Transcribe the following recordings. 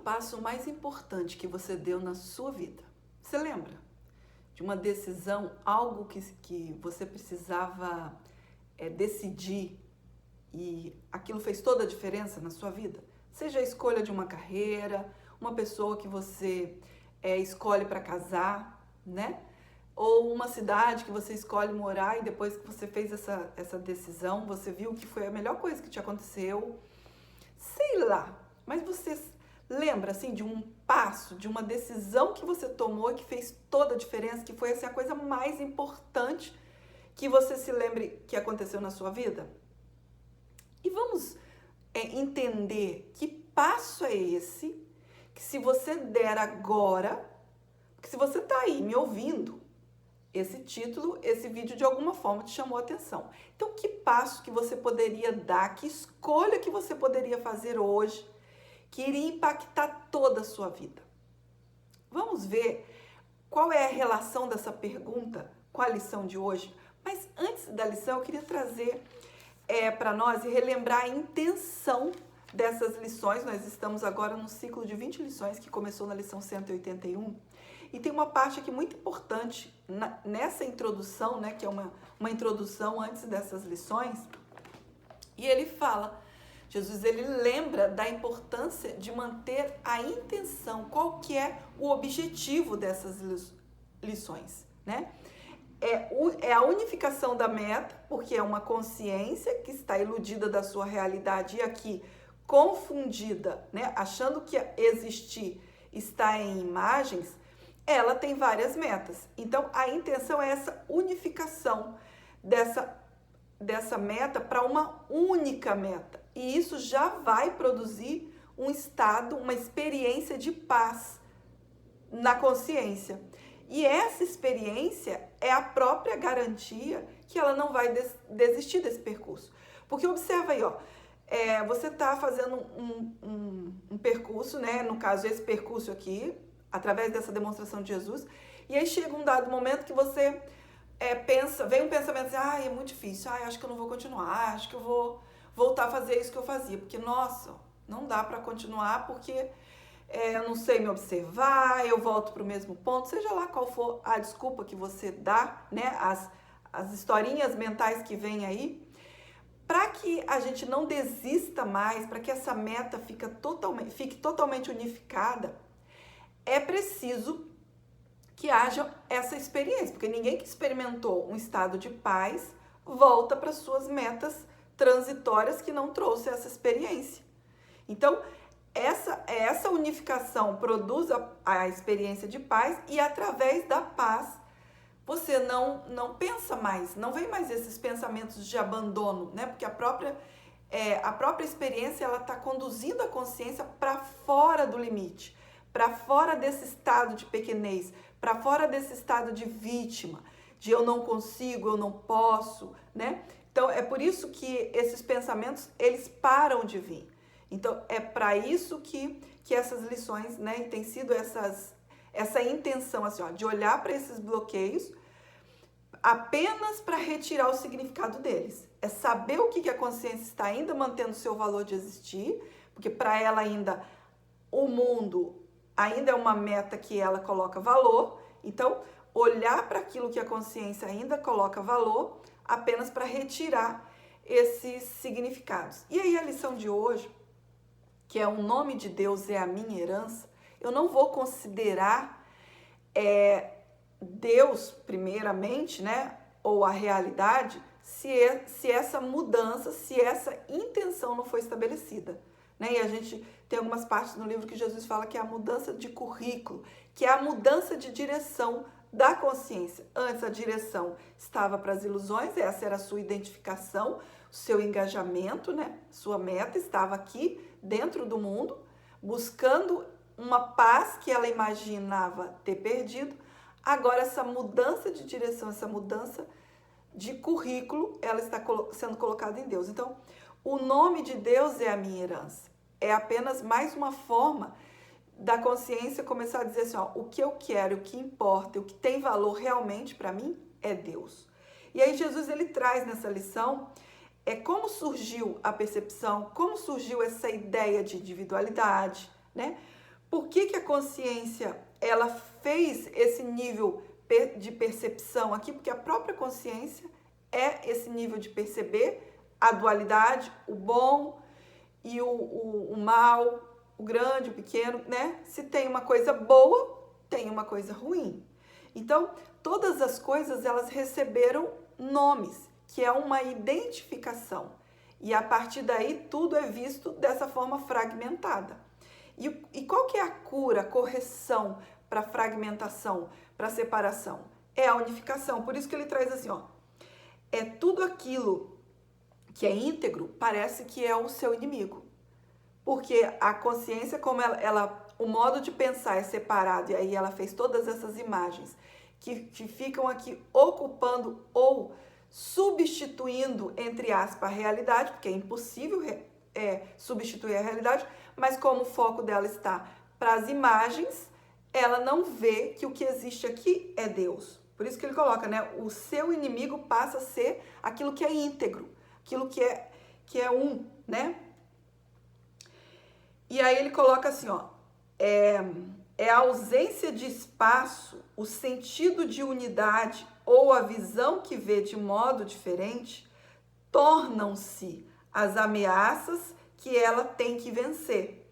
passo mais importante que você deu na sua vida? Você lembra de uma decisão, algo que você precisava decidir e aquilo fez toda a diferença na sua vida? Seja a escolha de uma carreira, uma pessoa que você escolhe para casar, né? Ou uma cidade que você escolhe morar e depois que você fez essa decisão, você viu que foi a melhor coisa que te aconteceu. Sei lá, mas você lembra assim de um passo, de uma decisão que você tomou e que fez toda a diferença, que foi assim, a coisa mais importante que você se lembre que aconteceu na sua vida? E vamos entender que passo é esse, que se você der agora, porque se você está aí me ouvindo, esse título, esse vídeo de alguma forma te chamou a atenção. Então, que passo que você poderia dar, que escolha que você poderia fazer hoje, que iria impactar toda a sua vida? Vamos ver qual é a relação dessa pergunta com a lição de hoje. Mas antes da lição, eu queria trazer para nós e relembrar a intenção dessas lições. Nós estamos agora no ciclo de 20 lições que começou na lição 181. E tem uma parte aqui muito importante nessa introdução, né, que é uma introdução antes dessas lições. E ele fala, Jesus ele lembra da importância de manter a intenção, qual que é o objetivo dessas lições, né? É a unificação da meta, porque é uma consciência que está iludida da sua realidade e aqui confundida, né, achando que existir está em imagens. Ela tem várias metas. Então, a intenção é essa unificação dessa meta para uma única meta. E isso já vai produzir um estado, uma experiência de paz na consciência. E essa experiência é a própria garantia que ela não vai desistir desse percurso. Porque observa aí, ó, você está fazendo um percurso, né? No caso, esse percurso aqui, através dessa demonstração de Jesus, e aí chega um dado momento que você vem um pensamento assim, é muito difícil, acho que eu não vou continuar, acho que eu vou voltar a fazer isso que eu fazia, porque, nossa, não dá para continuar, porque eu não sei me observar, eu volto para o mesmo ponto, seja lá qual for a desculpa que você dá, né, as historinhas mentais que vêm aí, para que a gente não desista mais, para que essa meta fique totalmente unificada, é preciso que haja essa experiência, porque ninguém que experimentou um estado de paz volta para suas metas transitórias que não trouxe essa experiência. Então, essa unificação produz a experiência de paz e através da paz você não pensa mais, não vem mais esses pensamentos de abandono, né? Porque a própria experiência ela está conduzindo a consciência para fora do limite, para fora desse estado de pequenez, para fora desse estado de vítima, de eu não consigo, eu não posso, né? Então, é por isso que esses pensamentos, eles param de vir. Então, é para isso que essas lições, né, tem sido essa intenção, assim, ó, de olhar para esses bloqueios apenas para retirar o significado deles. É saber o que a consciência está ainda mantendo o seu valor de existir, porque para ela ainda o mundo ainda é uma meta que ela coloca valor. Então, olhar para aquilo que a consciência ainda coloca valor apenas para retirar esses significados. E aí a lição de hoje, que é o nome de Deus é a minha herança, eu não vou considerar Deus primeiramente, né, ou a realidade, se essa mudança, se essa intenção não foi estabelecida. Né? E a gente tem algumas partes no livro que Jesus fala que é a mudança de currículo, que é a mudança de direção da consciência. Antes a direção estava para as ilusões, essa era a sua identificação, o seu engajamento, né? Sua meta estava aqui dentro do mundo, buscando uma paz que ela imaginava ter perdido. Agora essa mudança de direção, essa mudança de currículo, ela está sendo colocada em Deus. Então, o nome de Deus é a minha herança. É apenas mais uma forma da consciência começar a dizer assim, ó, o que eu quero, o que importa, o que tem valor realmente para mim é Deus. E aí Jesus ele traz nessa lição como surgiu a percepção, como surgiu essa ideia de individualidade, né? Por que a consciência ela fez esse nível de percepção aqui? Porque a própria consciência é esse nível de perceber a dualidade, o bom e o mal, o grande, o pequeno, né? Se tem uma coisa boa, tem uma coisa ruim. Então, todas as coisas elas receberam nomes, que é uma identificação. E a partir daí tudo é visto dessa forma fragmentada. E qual que é a cura, a correção para fragmentação, para separação? É a unificação. Por isso que ele traz assim, ó, é tudo aquilo que é íntegro, parece que é o seu inimigo. Porque a consciência, como o modo de pensar é separado, e aí ela fez todas essas imagens que ficam aqui ocupando ou substituindo, entre aspas, a realidade, porque é impossível substituir a realidade, mas como o foco dela está para as imagens, ela não vê que o que existe aqui é Deus. Por isso que ele coloca, né? O seu inimigo passa a ser aquilo que é íntegro, aquilo que é um, né? E aí ele coloca assim, ó, é a ausência de espaço, o sentido de unidade ou a visão que vê de modo diferente, tornam-se as ameaças que ela tem que vencer,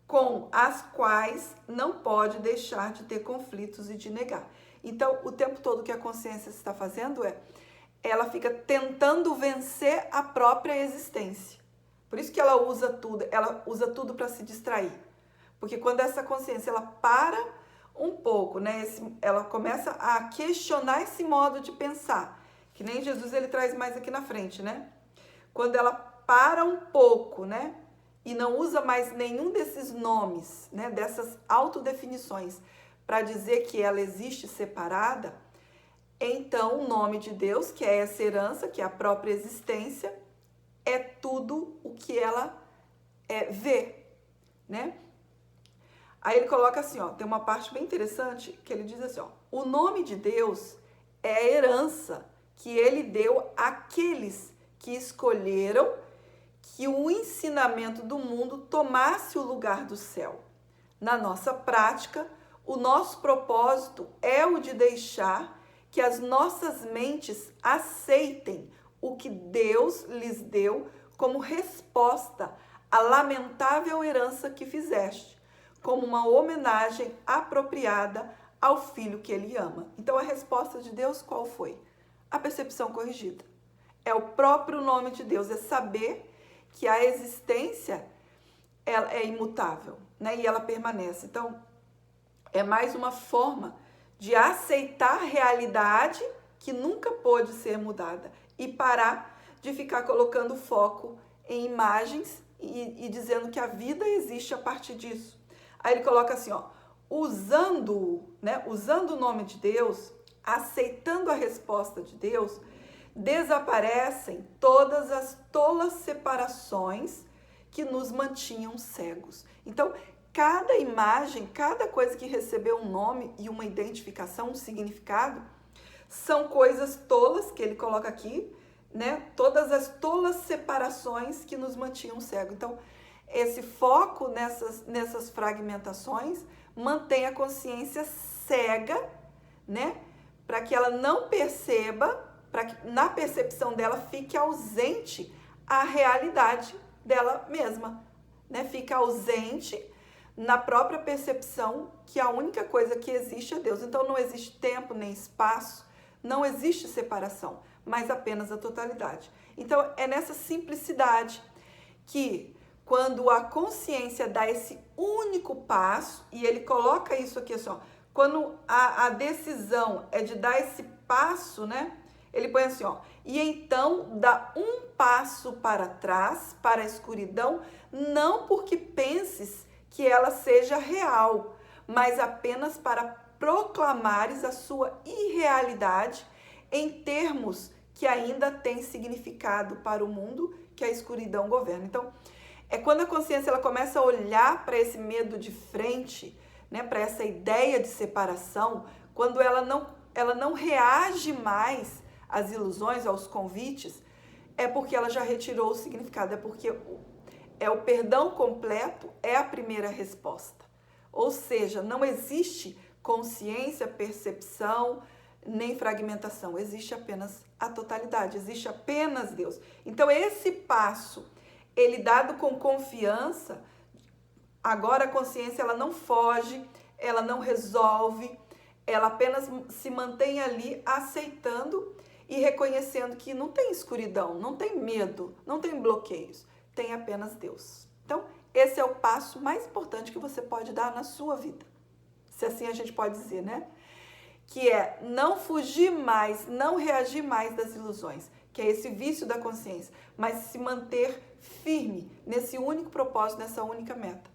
com as quais não pode deixar de ter conflitos e de negar. Então, o tempo todo que a consciência está fazendo ela fica tentando vencer a própria existência. Por isso que ela usa tudo para se distrair. Porque quando essa consciência ela para um pouco, né, ela começa a questionar esse modo de pensar, que nem Jesus ele traz mais aqui na frente, né? Quando ela para um pouco, né, e não usa mais nenhum desses nomes, né, dessas autodefinições, para dizer que ela existe separada, então o nome de Deus, que é essa herança, que é a própria existência, é tudo o que ela vê, né? Aí ele coloca assim, ó, tem uma parte bem interessante que ele diz assim, ó, o nome de Deus é a herança que ele deu àqueles que escolheram que o ensinamento do mundo tomasse o lugar do céu. Na nossa prática, o nosso propósito é o de deixar que as nossas mentes aceitem o que Deus lhes deu como resposta à lamentável herança que fizeste, como uma homenagem apropriada ao filho que ele ama. Então, a resposta de Deus qual foi? A percepção corrigida. É o próprio nome de Deus, é saber que a existência ela é imutável, né? E ela permanece. Então, é mais uma forma de aceitar a realidade que nunca pôde ser mudada e parar de ficar colocando foco em imagens e dizendo que a vida existe a partir disso. Aí ele coloca assim, ó, usando o nome de Deus, aceitando a resposta de Deus, desaparecem todas as tolas separações que nos mantinham cegos. Então, cada imagem, cada coisa que recebeu um nome e uma identificação, um significado, são coisas tolas que ele coloca aqui, né? Todas as tolas separações que nos mantinham cegos. Então, esse foco nessas fragmentações mantém a consciência cega, né? Para que ela não perceba, para que na percepção dela fique ausente a realidade dela mesma, né? Fica ausente na própria percepção que a única coisa que existe é Deus. Então não existe tempo nem espaço, não existe separação, mas apenas a totalidade. Então é nessa simplicidade que quando a consciência dá esse único passo, e ele coloca isso aqui assim, ó, quando a decisão é de dar esse passo, né? Ele põe assim, ó, e então dá um passo para trás, para a escuridão, não porque penses que ela seja real, mas apenas para proclamares a sua irrealidade em termos que ainda tem significado para o mundo que a escuridão governa. Então, é quando a consciência ela começa a olhar para esse medo de frente, né, para essa ideia de separação, quando ela não reage mais às ilusões, aos convites, é porque ela já retirou o significado, é porque o perdão completo é a primeira resposta. Ou seja, não existe consciência, percepção, nem fragmentação. Existe apenas a totalidade, existe apenas Deus. Então, esse passo, ele dado com confiança, agora a consciência ela não foge, ela não resolve, ela apenas se mantém ali aceitando e reconhecendo que não tem escuridão, não tem medo, não tem bloqueios, tem apenas Deus. Então, esse é o passo mais importante que você pode dar na sua vida. Se assim a gente pode dizer, né? Que é não fugir mais, não reagir mais das ilusões, que é esse vício da consciência, mas se manter firme nesse único propósito, nessa única meta.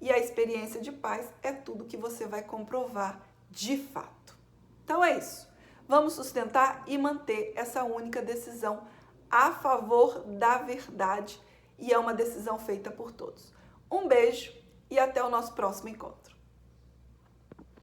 E a experiência de paz é tudo que você vai comprovar de fato. Então é isso. Vamos sustentar e manter essa única decisão a favor da verdade, e é uma decisão feita por todos. Um beijo e até o nosso próximo encontro.